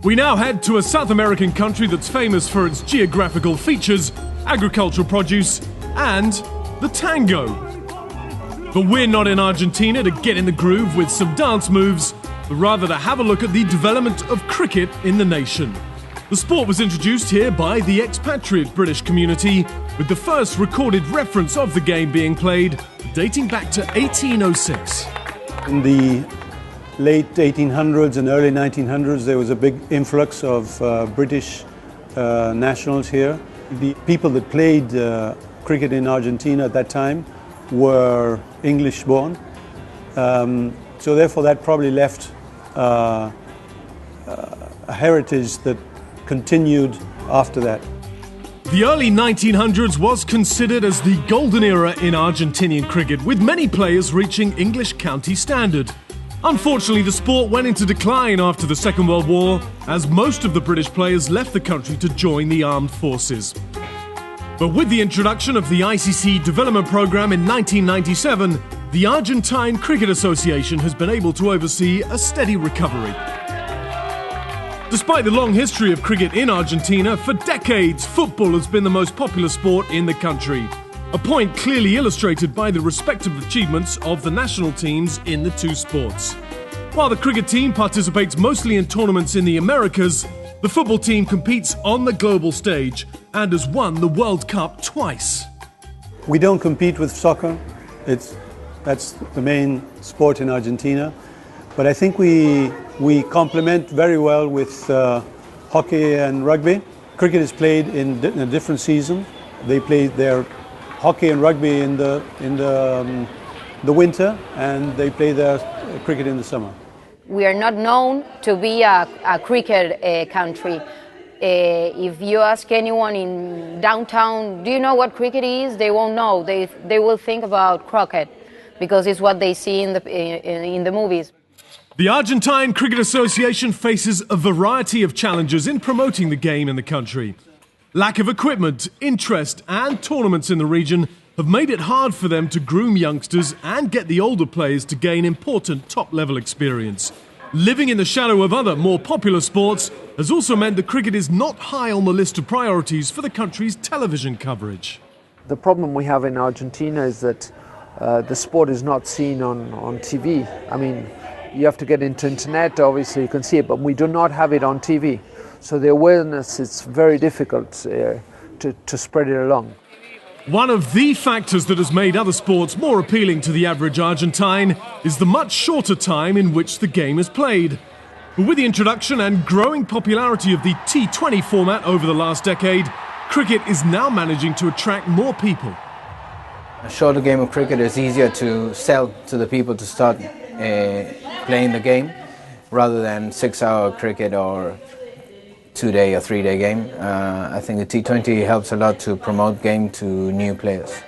We now head to a South American country that's famous for its geographical features, agricultural produce, and the tango. But we're not in Argentina to get in the groove with some dance moves, but rather to have a look at the development of cricket in the nation. The sport was introduced here by the expatriate British community, with the first recorded reference of the game being played dating back to 1806. In the late 1800s and early 1900s, there was a big influx of British nationals here. The people that played cricket in Argentina at that time were English-born, so therefore that probably left a heritage that continued after that. The early 1900s was considered as the golden era in Argentinian cricket, with many players reaching English county standard. Unfortunately, the sport went into decline after the Second World War, as most of the British players left the country to join the armed forces. But with the introduction of the ICC development program in 1997, the Argentine Cricket Association has been able to oversee a steady recovery. Despite the long history of cricket in Argentina, for decades football has been the most popular sport in the country. A point clearly illustrated by the respective achievements of the national teams in the two sports. While the cricket team participates mostly in tournaments in the Americas, the football team competes on the global stage and has won the World Cup twice. We don't compete with soccer. That's the main sport in Argentina. But I think we complement very well with hockey and rugby. Cricket is played in a different season. They play their hockey and rugby in the winter, and they play their cricket in the summer. We are not known to be a cricket country. If you ask anyone in downtown, do you know what cricket is? They won't know. They will think about croquet because it's what they see in the movies. The Argentine Cricket Association faces a variety of challenges in promoting the game in the country. Lack of equipment, interest, and tournaments in the region have made it hard for them to groom youngsters and get the older players to gain important top-level experience. Living in the shadow of other, more popular sports has also meant that cricket is not high on the list of priorities for the country's television coverage. The problem we have in Argentina is that the sport is not seen on TV. I mean, you have to get into internet, obviously you can see it, but we do not have it on TV. So the awareness is very difficult to spread it along. One of the factors that has made other sports more appealing to the average Argentine is the much shorter time in which the game is played. But with the introduction and growing popularity of the T20 format over the last decade, cricket is now managing to attract more people. A shorter game of cricket is easier to sell to the people to start playing the game, rather than 6-hour cricket or 2-day or 3-day game. I think the T20 helps a lot to promote game to new players.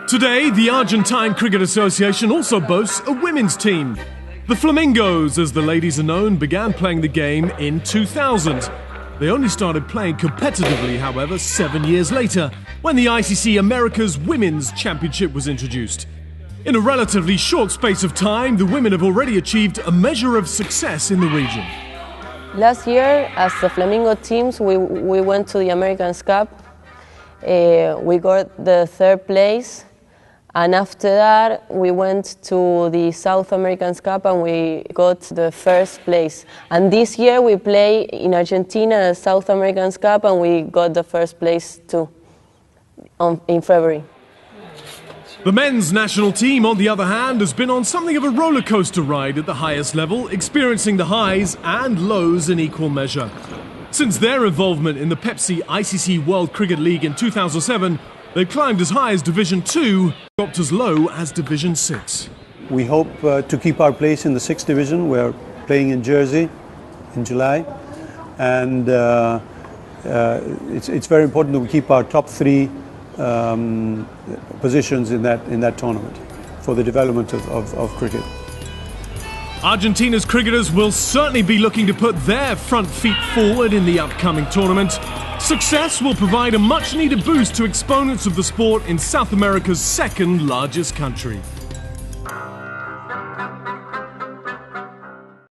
Today, the Argentine Cricket Association also boasts a women's team. The Flamingos, as the ladies are known, began playing the game in 2000. They only started playing competitively, however, 7 years later, when the ICC Americas Women's Championship was introduced. In a relatively short space of time, the women have already achieved a measure of success in the region. Last year, as the Flamingo teams, we went to the Americans Cup. We got the 3rd place, and after that, we went to the South Americans Cup and we got the 1st place. And this year, we play in Argentina, the South Americans Cup, and we got the 1st place too, in February. The men's national team, on the other hand, has been on something of a roller coaster ride at the highest level, experiencing the highs and lows in equal measure. Since their involvement in the Pepsi ICC World Cricket League in 2007, they've climbed as high as Division 2, dropped as low as Division 6. We hope to keep our place in the 6th division. We're playing in Jersey in July, and it's very important that we keep our top 3 positions in that tournament for the development of cricket. Argentina's cricketers will certainly be looking to put their front feet forward in the upcoming tournament. Success will provide a much needed boost to exponents of the sport in South America's 2nd largest country.